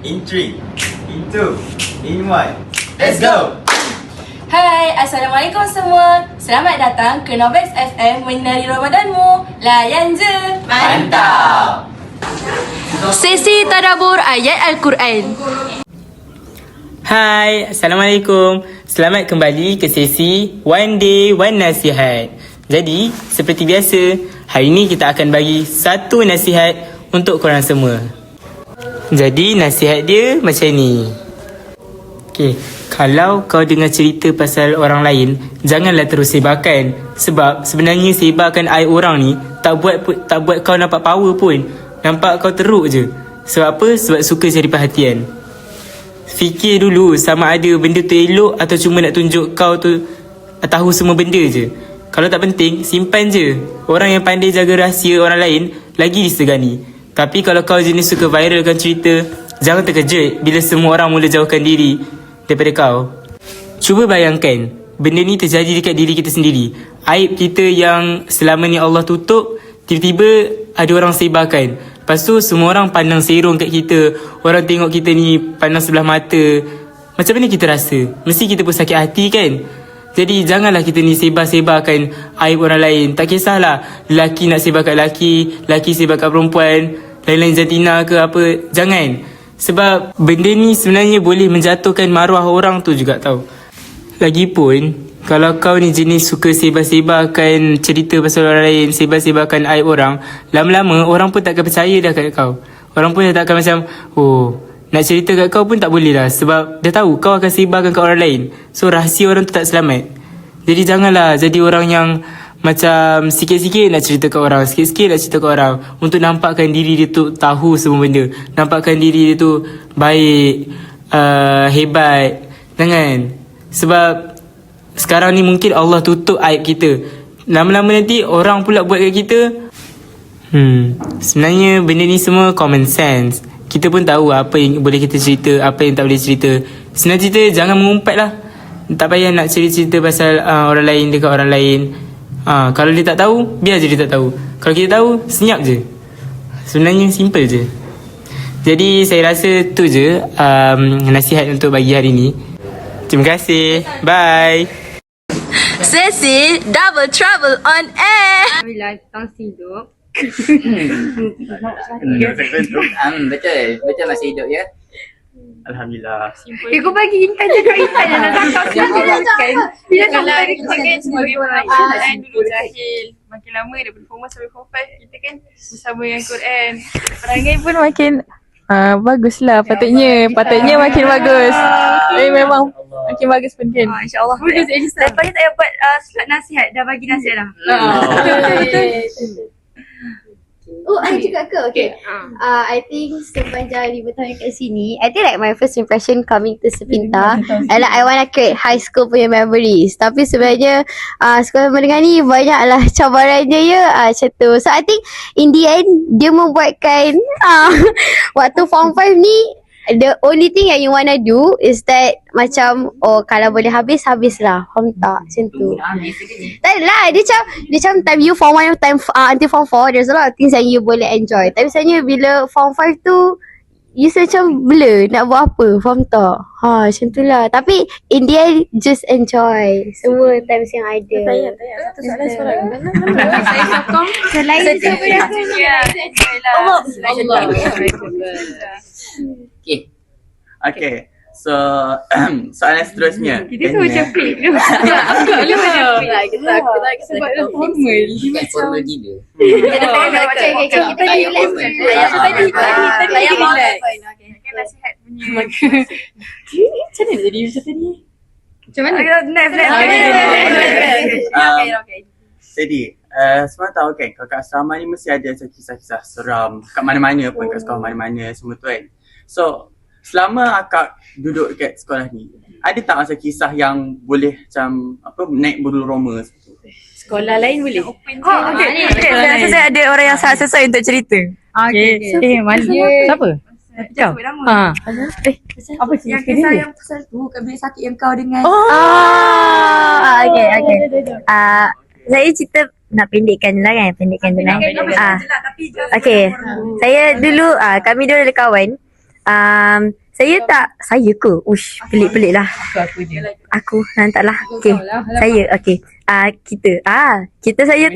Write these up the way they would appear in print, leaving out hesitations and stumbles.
In 3, in 2, in 1. Let's go! Hai, Assalamualaikum semua. Selamat datang ke Novex FM Menari Ramadanmu. Layan je. Mantap! Sesi Tadabbur Ayat Al-Quran. Hai, Assalamualaikum. Selamat kembali ke sesi One Day One Nasihat. Jadi, seperti biasa, hari ini kita akan bagi satu nasihat untuk korang semua. Jadi, nasihat dia macam ni. Okay, kalau kau dengar cerita pasal orang lain, janganlah terus sebarkan. Sebab sebenarnya sebarkan aib orang ni tak buat kau nampak power pun. Nampak kau teruk je. Sebab apa? Sebab suka cari perhatian. Fikir dulu sama ada benda tu elok atau cuma nak tunjuk kau tu tahu semua benda je. Kalau tak penting, simpan je. Orang yang pandai jaga rahsia orang lain lagi disegani. Tapi kalau kau jenis suka viralkan cerita, jangan terkejut bila semua orang mula jauhkan diri daripada kau. Cuba bayangkan, benda ni terjadi dekat diri kita sendiri. Aib kita yang selama ni Allah tutup, tiba-tiba ada orang sebarkan. Lepas tu semua orang pandang serong kat kita. Orang tengok kita ni pandang sebelah mata. Macam mana kita rasa? Mesti kita pun sakit hati kan? Jadi janganlah kita ni sebar-sebarkan aib orang lain. Tak kisahlah lelaki nak sebarkan lelaki, lelaki sebarkan perempuan, lain-lain jantina ke apa. Jangan. Sebab benda ni sebenarnya boleh menjatuhkan maruah orang tu juga tau. Lagipun, kalau kau ni jenis suka sebar-sebarkan cerita pasal orang lain, sebar-sebarkan aib orang, lama-lama orang pun tak akan percaya dah kat kau. Orang pun tak akan macam, oh, nak cerita kat kau pun tak boleh lah. Sebab dia tahu kau akan sebarkan kat orang lain. So rahsia orang tu tak selamat. Jadi janganlah jadi orang yang macam sikit-sikit nak cerita kat orang, sikit-sikit nak cerita kat orang, untuk nampakkan diri dia tu tahu semua benda, nampakkan diri dia tu baik, hebat. Jangan. Sebab sekarang ni mungkin Allah tutup aib kita. Lama-lama nanti orang pula buat kat kita. Sebenarnya benda ni semua common sense. Kita pun tahu apa yang boleh kita cerita, apa yang tak boleh cerita. Senang cerita, jangan mengumpat lah. Tak payah nak cerita pasal orang lain dekat orang lain. Kalau dia tak tahu, biar je dia tak tahu. Kalau kita tahu, senyap je. Sebenarnya simple je. Jadi saya rasa tu je nasihat untuk bagi hari ni. Terima kasih. Bye. Sesi Double Trouble on Air. Alhamdulillah, tangsi hidup. Betul masih hidup ya. Alhamdulillah. Kau bagi Intan je kat Intan je nak tangkap kan. Bila sampai kita kan sebagai orang Quran dulu jahil. Makin lama daripada form 1 sampai form 5 kita kan bersama dengan Quran. Perangai pun makin baguslah patutnya makin bagus. Memang makin bagus pun kan. InsyaAllah. Lepas ni tak payah buat surat nasihat. Dah bagi nasihat dah. Betul. Oh, I juga ke? Okay. I think sepanjang 5 tahun kat sini, I think like my first impression coming to Sepintar adalah I wanna create high school punya memories. Tapi sebenarnya sekolah menengah ni banyaklah cabarannya ya, macam tu. So I think in the end, dia membuatkan waktu form 5 ni, the only thing yang you wanna do is that macam, oh kalau boleh habis lah. Faham tak? Macam tu. Tak lah, dia macam time you form 1 time until form 4, there's a lot of things yang you boleh enjoy. Tapi sebenarnya bila form 5 tu, you macam blur nak buat apa. Faham tak? Macam tu lah. Tapi in the end, just enjoy semua times yang ada. Satu soalan. Saya sokong Selain itu, Allah. Okay. So soalan seterusnya. Kita tu macam fake tu. Kita formal gila. kita relax. Tadi relax. Nasihat punya. Macam mana jadi macam tadi? Macam mana? Okay. Jadi semua tahu kan kat asrama ni mesti ada kisah-kisah seram kat mana-mana pun, kat sekolah mana-mana semua tu kan. So selama akak duduk kat sekolah ni, ada tak masa kisah yang boleh macam naik bulu roma seperti tu? Sekolah lain boleh? Okay. Saya rasa saya ada orang yang sangat sesuai untuk cerita. Mana? Siapa? Jom. Apa cerita Yang kisah yang pasal tu, bila sakit yang kau dengan. Okay. Saya cerita nak pendekkan lah kan, pendekkan dulu. Okay, saya dulu kami dulu ada kawan. Saya ke? Ush, pelik-pelik lah. Aku nantaklah. Okay, saya. Okay. Kita saya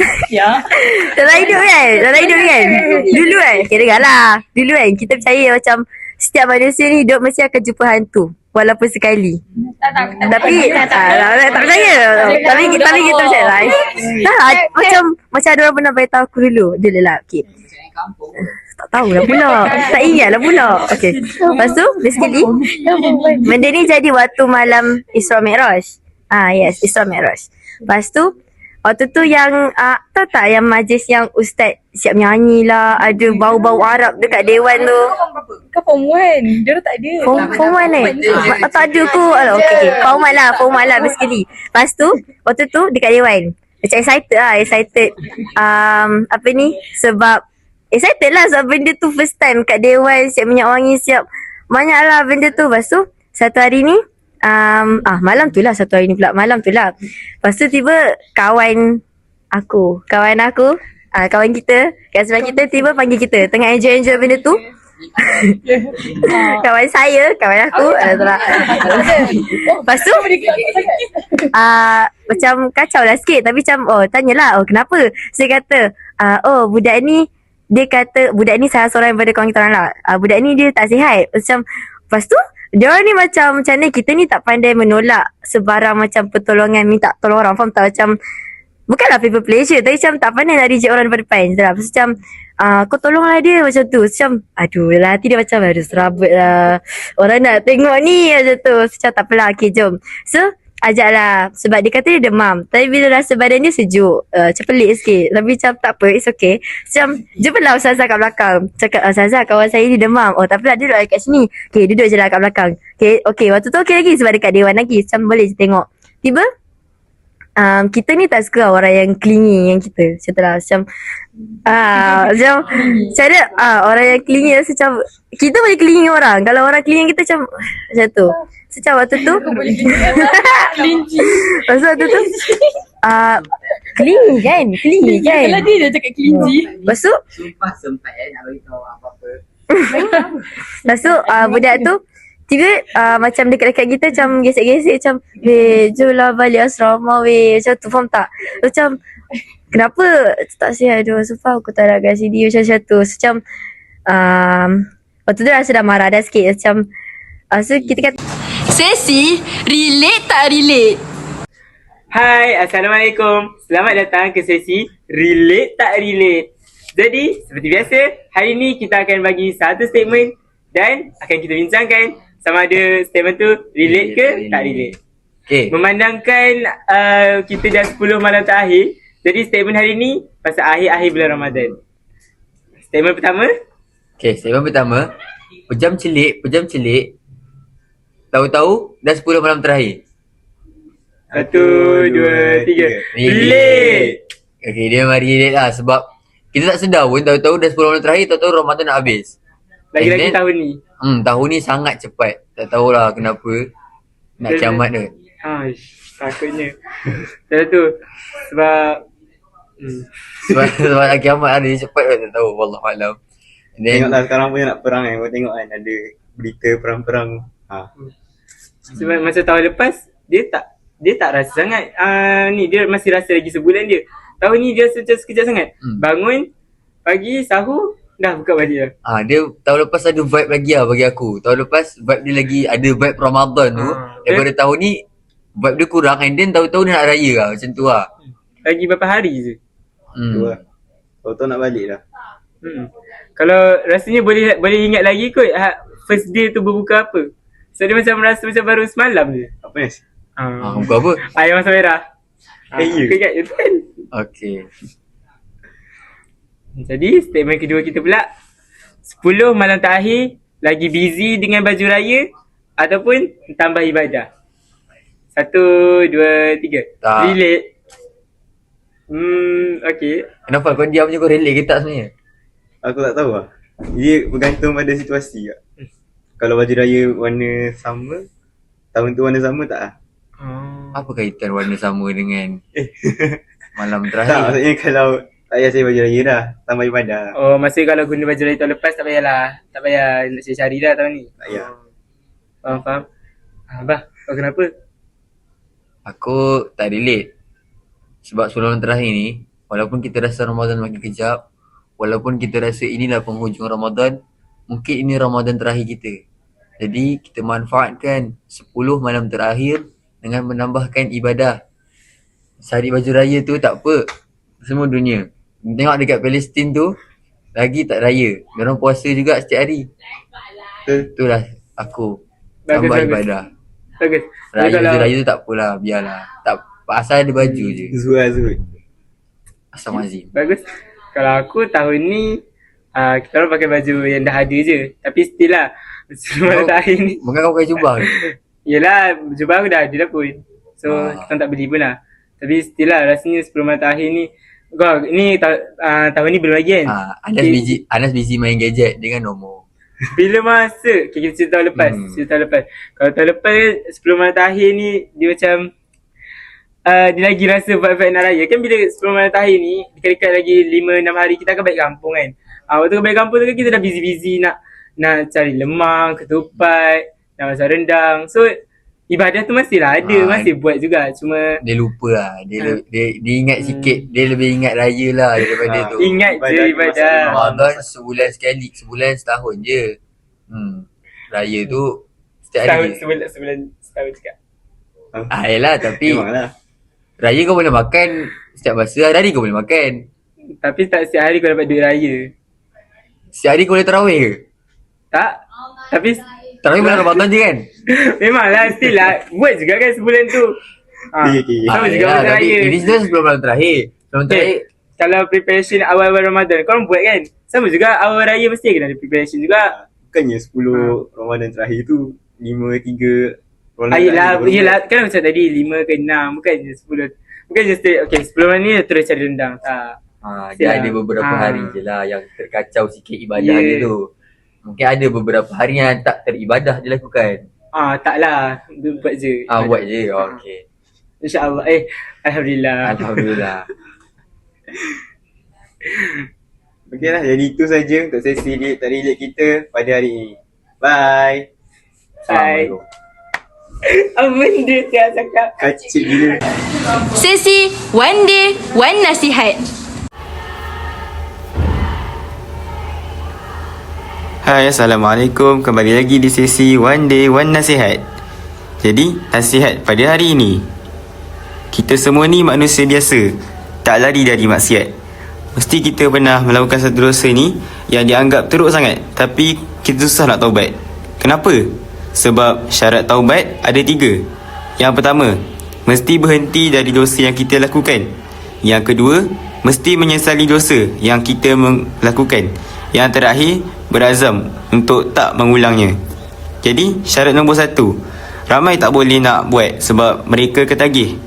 dalam hidup kan? Dulu kan? Okay, dengar lah. Dulu kan, kita percaya macam setiap manusia ni hidup mesti akan jumpa hantu. Walaupun sekali. Tapi tak percaya. Tapi kita percaya lah. Macam ada orang pernah beritahu aku dulu. Dulu lah. Okay. Tak tahulah pula. Tak ingat lah pula. Okay. Lepas tu, basically, benda ni jadi waktu malam Isra Mi'raj. Yes, Isra Mi'raj. Lepas tu, waktu tu yang, tahu tak yang majlis yang ustaz siap nyanyi lah, ada bau-bau Arab dekat dewan tu. Kau form 1. Dia tak ada. Form 1 tak ada aku. Okay. Form 1 lah basically. Lepas tu, waktu tu dekat dewan. Macam excited. Apa ni, sebab excited lah sebab benda tu first time kat dewan, siap minyak wangi, siap banyak lah benda tu. Lepas tu satu hari ni malam tu lah. Malam tu lah. Lepas tu tiba kawan kita kat sebelah kita tiba panggil kita tengah enjoy benda tu. Kawan aku lepas tu macam kacau lah sikit. Tapi macam tanyalah kenapa. Saya kata budak ni, dia kata budak ni salah seorang daripada kawan kita orang lah. Budak ni dia tak sihat. Macam lepas tu dia orang ni macam ni, kita ni tak pandai menolak sebarang macam pertolongan, minta tolong orang. Faham tak? Macam bukanlah people pleasure, tapi macam tak pandai nak reject orang daripada depan. Lepas macam kau tolonglah dia macam tu. Macam aduh lah, hati dia macam serabut lah, orang nak tengok ni macam tu. Macam tak apalah, okay jom. So ajak lah, sebab dia kata dia demam. Tapi bila rasa badan dia sejuk, macam pelik sikit. Tapi macam tak apa, it's okay. Macam jumpalah Ustazah kat belakang. Cakap, Ustazah kawan saya ni demam. Tak apalah, dia duduk kat sini. Okay, duduk je lah kat belakang. Okay, waktu tu okay lagi sebab dekat dewan lagi. Macam boleh je tengok. Tiba kita ni tak suka orang yang clingy yang kita. Macam tu lah. Macam cara orang yang clingy macam kita boleh clingy orang. Kalau orang clingy kita macam tu. Macam waktu tu lepas waktu tu clingy kan. Kalau dia dah cakap kelinci. Lepas tu Sumpah sempat nak beritahu apa-apa. lepas tu budak tu tiba macam dekat-dekat kita macam gesek-gesek macam jom lah balik asrama macam tu. Faham tak? Macam kenapa tak sihat tu? Sumpah aku tak nak kat sini macam tu. Macam waktu tu rasa dah marah dah sikit. Macam so kita kata Sesi, relate tak relate? Hai, Assalamualaikum. Selamat datang ke sesi Relate tak Relate. Jadi, seperti biasa, hari ni kita akan bagi satu statement dan akan kita bincangkan sama ada statement tu relate ke tak relate. Okay. Memandangkan kita dah 10 malam terakhir, jadi statement hari ni pasal akhir-akhir bulan Ramadan. Statement pertama. Okay, statement pertama. Pejam celik. Tahu-tahu dah 10 malam terakhir. 1, 2, 3. Relate. Okay, dia memang relate lah sebab kita tak sedar pun tahu-tahu dah 10 malam terakhir, tahu-tahu Ramadan nak habis. Lagi-lagi tahun ni. Tahun ni sangat cepat. Tak tahulah kenapa. Nak kiamat tu. Takutnya. Sebab tu. Sebab nak kiamat ada cepat pun tak tahu. Wallahualam. Tengoklah sekarang punya nak perang kan. Kau tengok kan ada berita perang-perang. Sebab masa tahun lepas dia tak rasa sangat ni, dia masih rasa lagi sebulan je. Tahun ni dia rasa macam sekejap sangat. Bangun pagi sahur dah buka balik lah. Dia tahun lepas ada vibe lagi lah bagi aku. Tahun lepas vibe dia lagi ada vibe Ramadan tu. Daripada tahun ni vibe dia kurang, and then tahu-tahu dia nak raya lah. Macam tu lah. Lagi berapa hari je. Tu lah. Tahu-tahu nak balik dah. Kalau rasanya boleh ingat lagi kot first day tu berbuka apa. So dia macam rasa macam baru semalam je. Apa Nes? Buka apa? Ayam masak merah. Ya. Kau ingat je kan? Okay. Jadi statement kedua kita pula, 10 malam terakhir lagi busy dengan baju raya ataupun tambah ibadah. 1, 2, 3. Tak. Relate. Okay. Kenapa kau diam je, kau relate ke tak sebenarnya? Aku tak tahu lah. Dia bergantung pada situasi lah. Kalau baju raya warna sama, tahun tu warna sama tak lah? Apa kaitan warna sama dengan malam Tak, terakhir? maksudnya Tak payah cari baju raya dah. Tambah ibadah. Oh, masa kalau guna baju raya tahun lepas tak payahlah. Tak payah nak cari dah tahun ni. Tak payah. Faham. Abah, kau kenapa? Aku tak relate. Sebab sebelum terakhir ni, walaupun kita rasa Ramadan makin kejap, walaupun kita rasa inilah penghujung Ramadan, mungkin ini Ramadan terakhir kita. Jadi kita manfaatkan 10 malam terakhir dengan menambahkan ibadah. Cari baju raya tu tak apa. Semua dunia. Tengok dekat Palestin tu, lagi tak raya. Mereka puasa juga setiap hari. Itulah aku. Tambah ibadah. Bagus. Raya Kalau- baju raya tu tak apalah, biarlah. Tak asal ada baju je. Zuhud. Astagfirullahalazim. Bagus. Kalau aku tahun ni kita orang pakai baju yang dah ada je. Tapi still lah sebelum terakhir ni. Bukan kau pakai jubah ke? Yelah, jubah aku dah ada dah pun. So kita orang tak beli pun lah. Tapi still lah rasanya 10 malam terakhir ni. Kau ni tahun ni belum lagi kan? Anas busy main gadget dengan nombor. Bila masa kita cerita tahun lepas. Cerita tahun lepas. Kalau tahun lepas 10 malam terakhir ni dia macam dia lagi rasa vibe nak raya. Kan bila 10 malam terakhir ni dekat-dekat lagi 5-6 hari kita akan balik kampung kan. Waktu balik kampung tu kan kita dah busy-busy nak cari lemang, ketupat, nak masak rendang. So ibadah tu masih lah ada, masih buat juga. Cuma dia lupa lah. Dia ingat sikit. Dia lebih ingat raya lah daripada tu. Ingat je ibadah. Ramadan sebulan sekali, sebulan setahun je. Raya tu setiap hari. Setahun cakap. Yelah tapi Memanglah. raya kau boleh makan setiap masa, hari-hari kau boleh makan. Tapi tak setiap hari kau dapat duit raya. Setiap hari kau boleh tarawih ke? Tak? Tapi Tarawih bulan Ramadan je kan? memanglah still lah buat juga kan sebulan tu. Okay. Sama juga yelah, masa tapi raya. ini sudah sebelum bulan terakhir. Sebelum terakhir Kalau preparation awal-awal Ramadan korang buat kan? Sama juga awal raya mesti kena ada preparation juga. Bukannya 10 Ramadan terakhir tu 5-3 Ramadan Yelah kan macam tadi 5 ke 6 bukan je 10. Bukan je straight okay 10 malam ni terus cari rendang. Tak. dia Siap. ada beberapa hari je lah yang terkacau sikit ibadah Yeah. dia tu. Mungkin ada beberapa hari yang tak teribadah dia lakukan. Taklah buat je. Buat je. Okey. InsyaAllah. Alhamdulillah. Alhamdulillah. Okey lah, jadi itu saja untuk sesi relate tak relate kita pada hari ini. Bye. Assalamualaikum. Apa benda saya cakap? Kacik gila. Sesi One Day, One Nasihat. Hai, Assalamualaikum. Kembali lagi di sesi One Day, One Nasihat. Jadi, nasihat pada hari ini. Kita semua ni manusia biasa. Tak lari dari maksiat. Mesti kita pernah melakukan satu dosa ni yang dianggap teruk sangat. Tapi, kita susah nak taubat. Kenapa? Sebab syarat taubat ada 3. Yang pertama, mesti berhenti dari dosa yang kita lakukan. Yang kedua, mesti menyesali dosa yang kita melakukan. Yang terakhir, berazam untuk tak mengulangnya. Jadi, syarat nombor 1, ramai tak boleh nak buat sebab mereka ketagih.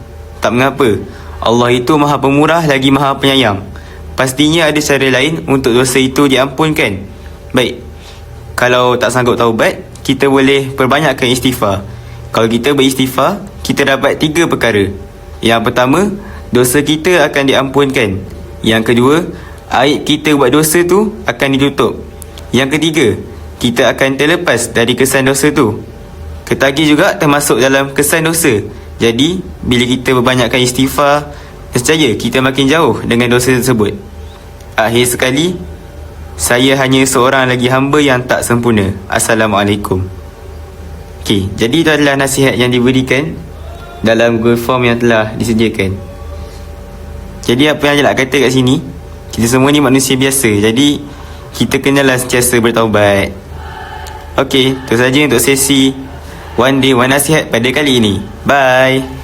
Tak mengapa, Allah itu maha pemurah lagi maha penyayang. Pastinya ada cara lain untuk dosa itu diampunkan. Baik, kalau tak sanggup taubat, kita boleh perbanyakkan istighfar. Kalau kita beristighfar, kita dapat 3 perkara. Yang pertama, dosa kita akan diampunkan. Yang kedua, aib kita buat dosa tu akan ditutup. Yang ketiga, kita akan terlepas dari kesan dosa tu. Ketagih juga termasuk dalam kesan dosa. Jadi, bila kita berbanyakkan istighfar, nescaya kita makin jauh dengan dosa tersebut. Akhir sekali, saya hanya seorang lagi hamba yang tak sempurna. Assalamualaikum. Okey, jadi itu adalah nasihat yang diberikan dalam Google Form yang telah disediakan. Jadi apa yang Jalak kata kat sini, kita semua ni manusia biasa. Jadi kita kenalah sentiasa bertaubat. Okey, itu saja untuk sesi One Day One Nasihat pada kali ini. Bye.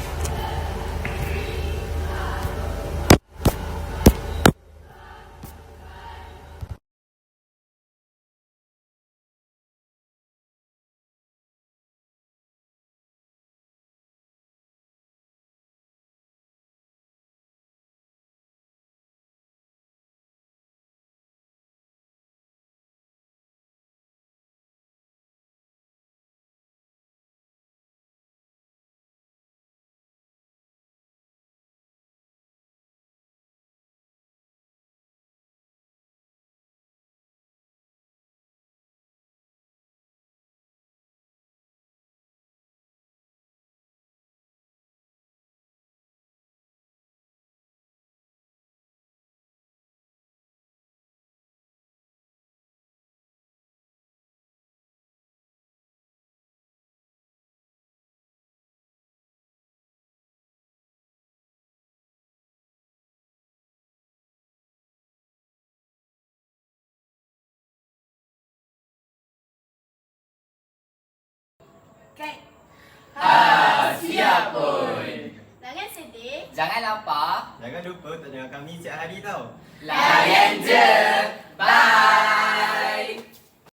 Kan? Siap pun. Jangan sedih. Jangan lapar. Jangan lupa untuk dengar kami setiap hari tau. Layan je. Bye.